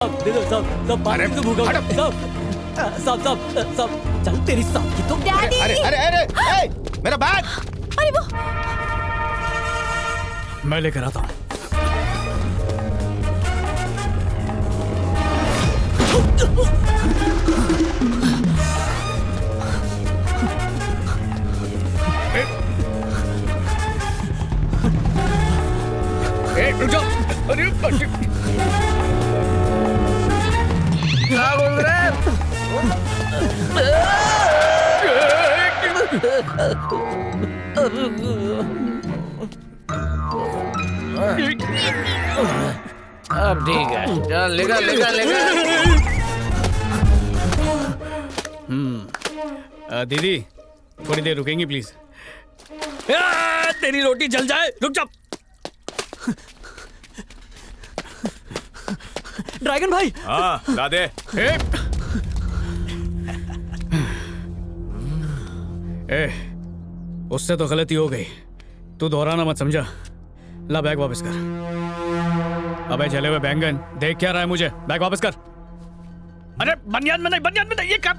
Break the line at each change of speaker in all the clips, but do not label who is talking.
दे दो सब पानी से भूखा सब चल तेरी सांप की तो।
डैडी!
अरे अरे अरे ए, मेरा बैग।
अरे वो
मैं लेकर आता हूँ। रुक जाओ। अरे
क्या बोल रहे हैं? अब ठीक है, चल निकल निकल निकल।
दीदी थोड़ी देर रुकेंगी प्लीज। तेरी रोटी जल जाए, रुक जा। ड्रैगन भाई।
हाँ ला दे।
उससे तो गलती हो गई, तू दोहराना मत समझा। ला बैग वापस कर। अबे जले हुए बैंगन देख क्या रहा है मुझे, बैग वापस कर। अरे बनियान में नहीं ये कब।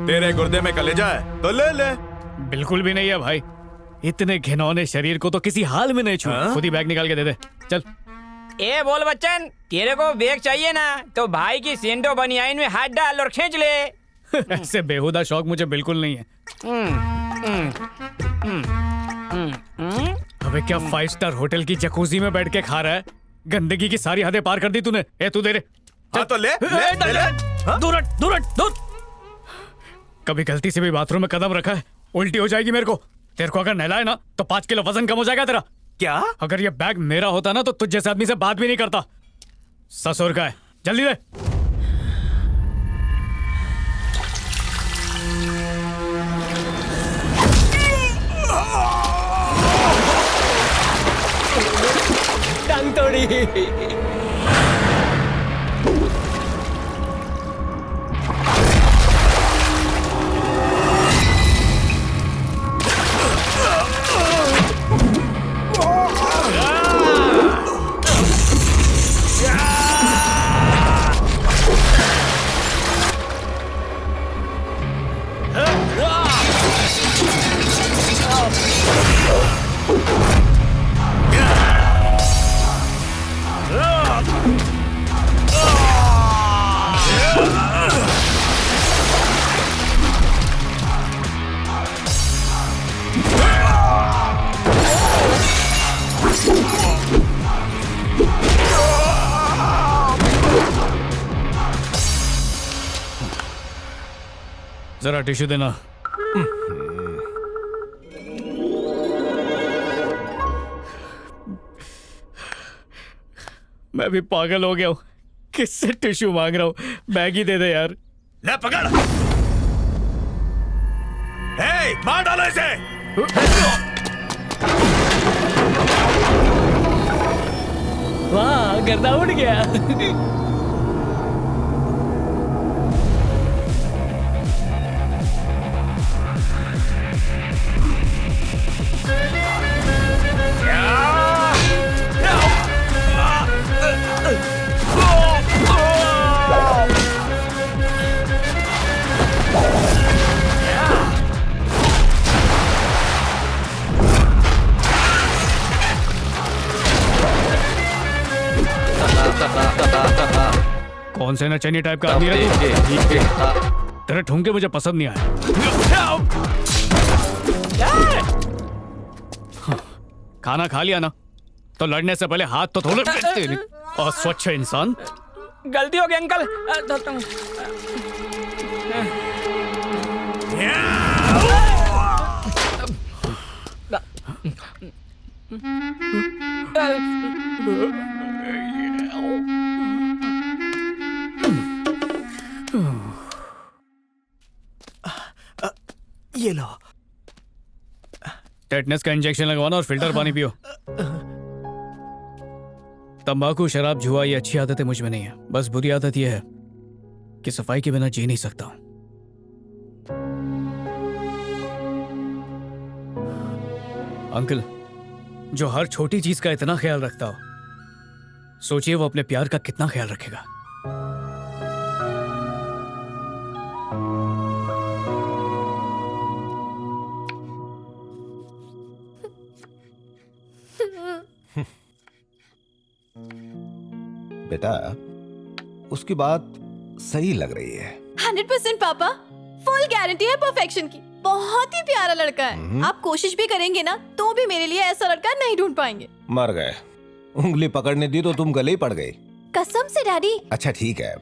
तेरे गुर्दे में कलेजा है तो ले ले।
बिल्कुल भी नहीं है भाई, इतने घिनौने शरीर को तो किसी हाल में नहीं छू। खुद ही बैग निकाल के दे दे चल।
ए बोल बच्चन, तेरे को बैग चाहिए ना तो भाई की सेंटो बनियाइन में हाथ डाल और खींच ले।
ऐसे बेहुदा शौक मुझे बिल्कुल नहीं है। अबे क्या 5 स्टार होटल की जकूजी में बैठ के खा रहा है? गंदगी की सारी हदें पार कर दी तूने। ए तू दे रे।
हाँ तो ले ले ले।
दूर हट। कभी गलती से भी बाथरूम में कदम रखा है, उल्टी हो जाएगी मेरे को। तेरे को अगर नहलाए ना तो 5 किलो वजन कम हो जाएगा तेरा।
क्या?
अगर ये बैग मेरा होता ना तो तुझ जैसे आदमी से बात भी नहीं करता। ससुर का है, जल्दी दे।
टांग तोड़ी। जरा टिश्यू देना। मैं भी पागल हो गया हूँ, किससे टिश्यू मांग रहा हूँ? बैग ही दे दे यार।
ले पकड़। हे मार डालो इसे।
वाह गर्दा उड़ गया। कौन से नचनी टाइप का आदमी है तू? तेरे ठुमके मुझे पसंद नहीं आया। खाना खा लिया ना तो लड़ने से पहले हाथ तो धो ले। अस्वच्छ इंसान।
गलती हो गई अंकल।
ये लो।
टेटनस का इंजेक्शन लगवाना और फिल्टर पानी पियो। तंबाकू, शराब, जुआ ये अच्छी आदतें मुझ में नहीं है। बस बुरी आदत यह है कि सफाई के बिना जी नहीं सकता। अंकल जो हर छोटी चीज का इतना ख्याल रखता हो, सोचिए वो अपने प्यार का कितना ख्याल रखेगा।
बेटा, उसकी बात सही लग रही है।
100% पापा, फुल गारंटी है परफेक्शन की। बहुत ही प्यारा लड़का है। आप कोशिश भी करेंगे ना तो भी मेरे लिए ऐसा लड़का नहीं ढूंढ पाएंगे।
मर गए। उंगली पकड़ने दी तो तुम गले ही पड़ गई।
कसम से डैडी।
अच्छा ठीक है,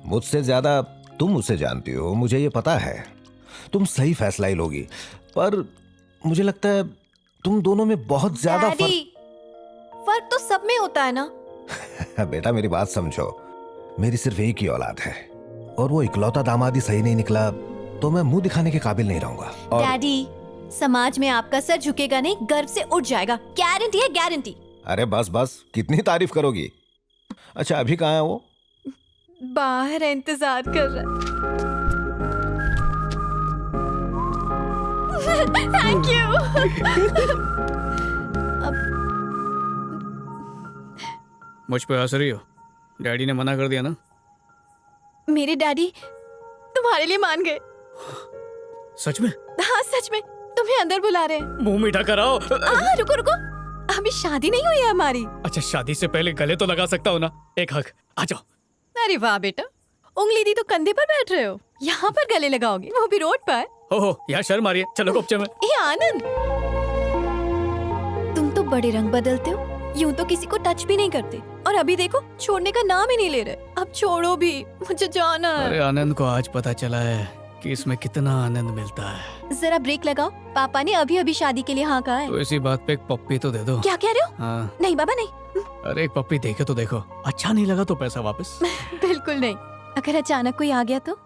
मुझसे ज्यादा तुम उसे जानती हो, मुझे ये पता है। तुम सही फैसला ही लोगी, पर मुझे लगता है तुम दोनों में बहुत ज्यादा
डैडी, फर्क तो सब में होता है ना।
बेटा मेरी बात समझो, मेरी सिर्फ एक ही औलाद है और वो इकलौता दामाद ही सही नहीं निकला तो मैं मुंह दिखाने के काबिल नहीं रहूंगा। और
डैडी, समाज में आपका सर झुकेगा नहीं, गर्व से उठ जाएगा। गारंटी है, गारंटी।
अरे बस बस, कितनी तारीफ करोगी। अच्छा अभी कहाँ है वो?
बाहर है, इंतजार कर रहा है। Thank you.
मुझ पे हंस रही हो? डैडी ने मना कर दिया ना?
मेरे डैडी तुम्हारे लिए मान गए।
सच में?
हाँ सच में, तुम्हें अंदर बुला रहे हैं।
मुंह मीठा कराओ।
रुको रुको, अभी शादी नहीं हुई है हमारी।
अच्छा शादी से पहले गले तो लगा सकता हूँ ना? एक हक, आ जाओ।
अरे वाह बेटा, उंगली दी तो कंधे पर बैठ रहे हो, यहाँ पर गले लगाओगे, वो भी रोड पर।
ओहो, यहाँ शर्म आ रही है। चलो गुपचे में।
ये आनंद, तुम तो बड़े रंग बदलते हो, यूं तो किसी को टच भी नहीं करते, और अभी देखो छोड़ने का नाम ही नहीं ले रहे। अब छोड़ो भी, मुझे जाना है।
अरे आनंद को आज पता चला है कि इसमें कितना आनंद मिलता है।
जरा ब्रेक लगाओ, पापा ने अभी अभी शादी के लिए हाँ कहा है।
तो इसी बात पे एक पप्पी तो दे दो।
क्या कह रहे हो?
हाँ।
नहीं बाबा नहीं।
अरे एक पप्पी देखे तो देखो, अच्छा नहीं लगा तो पैसा वापस।
बिल्कुल नहीं, अगर अचानक कोई आ गया तो?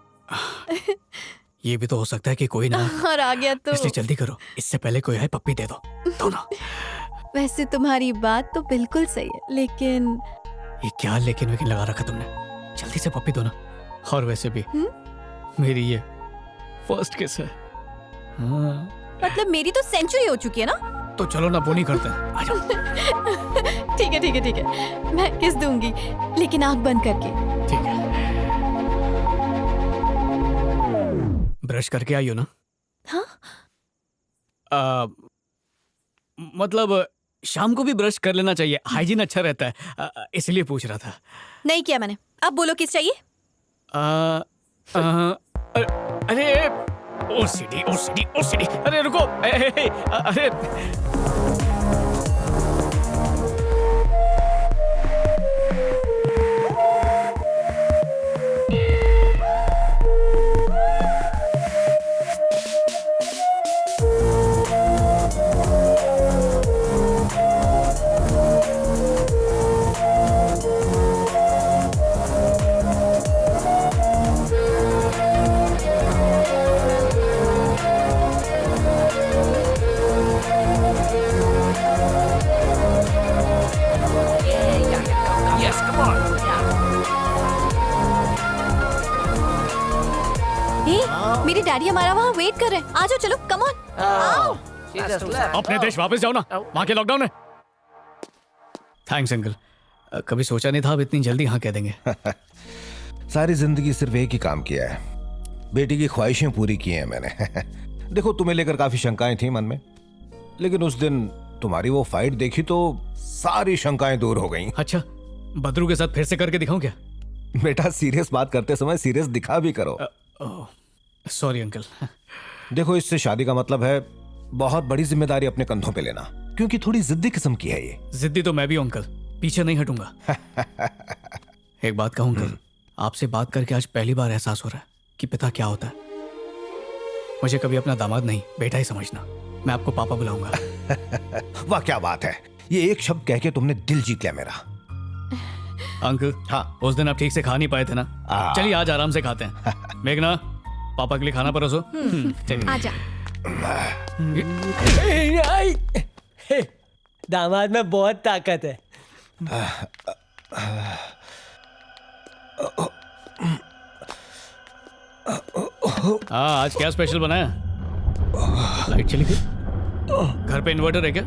ये भी तो हो सकता है कि कोई ना,
और आ गया तो?
इसलिए जल्दी करो, इससे पहले कोई आए पप्पी दे दो ना।
वैसे तुम्हारी बात तो बिल्कुल सही है, लेकिन
ये क्या लेकिन वेकिन लगा रखा तुमने? जल्दी से पप्पी दो ना। और वैसे भी मेरी ये फर्स्ट किस है। हाँ।
मतलब मेरी तो सेंचुरी हो चुकी है ना।
तो चलो ना, वो नहीं करते हैं। आ जाओ।
ठीक है ठीक है ठीक है, मैं किस दूंगी, लेकिन आंख बंद करके।
ठीक है। ब्रश करके आई हो ना?
हाँ।
मतलब शाम को भी ब्रश कर लेना चाहिए, हाइजीन अच्छा रहता है, इसलिए पूछ रहा था।
नहीं किया मैंने। अब बोलो किस चाहिए?
अरे ओसीडी ओसीडी ओसीडी। अरे रुको, अरे
मेरे डैडी हमारा वहाँ वेट कर रहे हैं। आ जाओ, चलो कम ऑन आओ।
अपने देश वापस जाओ ना, वहां के लॉकडाउन है। थैंक्स अंकल, कभी सोचा नहीं था आप इतनी जल्दी हाँ कह देंगे।
सारी जिंदगी सिर्फ एक ही काम किया है, बेटी की ख्वाहिशें पूरी की हैं मैंने। देखो तुम्हें लेकर काफी शंकाएं थी मन में, लेकिन उस दिन तुम्हारी वो फाइट देखी तो सारी शंकाएं दूर हो गईं।
अच्छा, बदरू के साथ फिर से करके दिखाऊं क्या?
बेटा सीरियस बात करते समय सीरियस दिखा भी करो।
Sorry uncle.
देखो इससे शादी का मतलब है बहुत बड़ी जिम्मेदारी अपने कंधों पे लेना, क्योंकि थोड़ी जिद्दी किस्म की है ये।
जिद्दी तो मैं भी हूं अंकल, पीछे नहीं हटूंगा। एक बात कहूं अंकल, आपसे बात करके आज पहली बार एहसास हो रहा है कि पिता क्या होता है। मुझे कभी अपना दामाद नहीं, बेटा ही समझना। मैं आपको पापा बुलाऊंगा।
वाह क्या बात है, ये एक शब्द कह के तुमने दिल जीत लिया मेरा।
अंकल
हाँ,
उस दिन आप ठीक से खा नहीं पाए थे ना, चलिए आज आराम से खाते हैं। मेघना, पापा के लिए खाना परोसो।
आजा।
दामाद में बहुत ताकत है।
हाँ, आज क्या स्पेशल बनाया? लाइट चली गई? घर पे इन्वर्टर है क्या?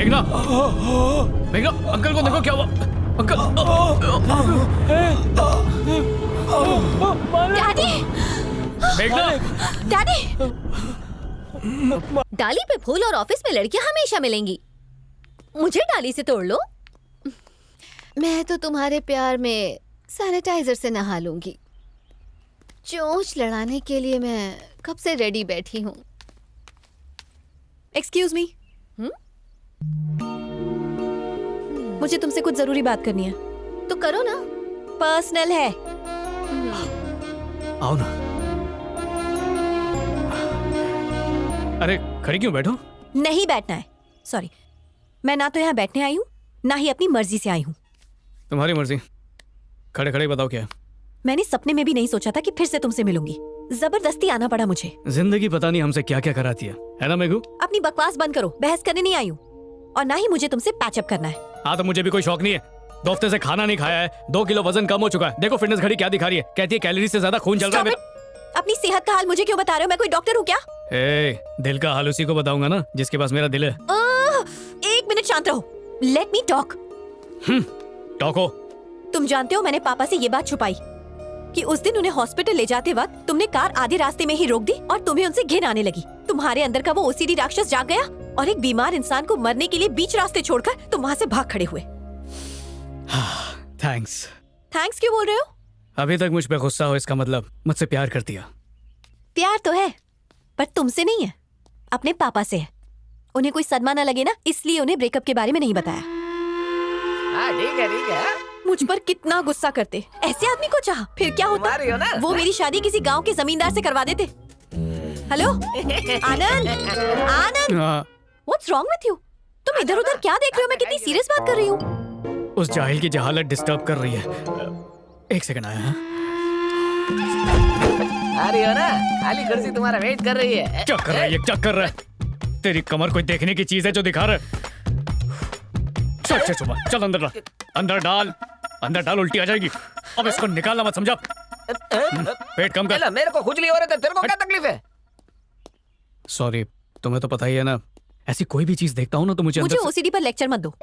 मेघना, मेघना, अंकल को देखो क्या हुआ। अंकल,
डैडी,
मेघना,
डैडी,
डाली पे फूल और ऑफिस में लड़कियां हमेशा मिलेंगी। मुझे डाली से तोड़ लो। मैं तो तुम्हारे प्यार में सैनिटाइजर से नहा लूंगी। चोंच लड़ाने के लिए मैं कब से रेडी बैठी हूँ।
एक्सक्यूज मी, मुझे तुमसे कुछ जरूरी बात करनी है।
तो करो ना।
पर्सनल है।
आओ ना। अरे खड़ी क्यों, बैठो।
नहीं बैठना है। सॉरी, मैं ना तो यहाँ बैठने आई हूँ, ना ही अपनी मर्जी से आई हूँ।
तुम्हारी मर्जी। खड़े खड़े बताओ क्या है।
मैंने सपने में भी नहीं सोचा था कि फिर से तुमसे मिलूंगी। जबरदस्ती आना पड़ा मुझे।
जिंदगी पता नहीं हमसे क्या क्या कराती है ना मेघू।
अपनी बकवास बंद करो, बहस करने नहीं आई हूँ। और ना ही मुझे तुमसे पैचअप करना है।
हाँ तो मुझे भी कोई शौक नहीं है। 2 हफ्ते से खाना नहीं खाया है, 2 किलो वजन कम हो चुका है। देखो फिटनेस घड़ी क्या दिखा रही है, कहती है कैलोरी से ज्यादा खून चल रहा है
Stop it! अपनी सेहत का हाल मुझे क्यों बता रहे हो? मैं कोई डॉक्टर हूँ क्या?
दिल का हाल उसी को बताऊंगा ना जिसके पास मेरा दिल है।
1 मिनट शांत रहो। Let me talk.
टॉको।
तुम जानते हो मैंने पापा से ये बात छुपाई कि उस दिन उन्हें हॉस्पिटल ले जाते वक्त तुमने कार आधे रास्ते में ही रोक दी और तुम्हें उनसे घिन आने लगी। तुम्हारे अंदर का वो ओसीडी राक्षस जाग गया और एक बीमार इंसान को मरने के लिए बीच रास्ते छोड़कर तुम वहाँ से भाग खड़े हुए।
थैंक्स।
थैंक्स क्यों बोल रहे हो?
अभी तक मुझ पे गुस्सा हो इसका मतलब मुझसे प्यार करती है।
प्यार तो है, पर तुमसे नहीं है, अपने पापा से है। उन्हें कोई सदमा न लगे ना, इसलिए उन्हें ब्रेकअप के बारे में नहीं बताया।
ठीक है ठीक है।
मुझ पर कितना गुस्सा करते। ऐसे आदमी को चाहा, फिर क्या होता?
तुम्हारी हो ना?
वो मेरी शादी किसी गांव के जमींदार से करवा देते। Hello Anand, Anand, what's wrong with you? तुम इधर उधर क्या देख रहे हो? मैं कितनी सीरियस बात कर रही हूँ।
उस जाहिल की जहालत डिस्टर्ब कर रही है। 1 सेकंड आया। हाँ?
आ रही हो ना? खाली कुर्सी तुम्हारा वेट कर रही है।
क्या कर रहा है ये, क्या कर रहा है? तेरी कमर कोई देखने की चीज है जो दिखा रहा है? चल चल चल, चल अंदर डाल, अंदर डाल, अंदर डाल, उल्टी आ जाएगी। अब इसको निकालना मत, समझा? पेट कम कर।
चलो, मेरे को खुजली हो रही है, तेरे को क्या तकलीफ है?
सॉरी, तुम्हें तो पता ही है ना, ऐसी कोई भी चीज देखता हूँ ना तो मुझे
मुझे
अंदर से...
ओसीडी पर लेक्चर मत दो।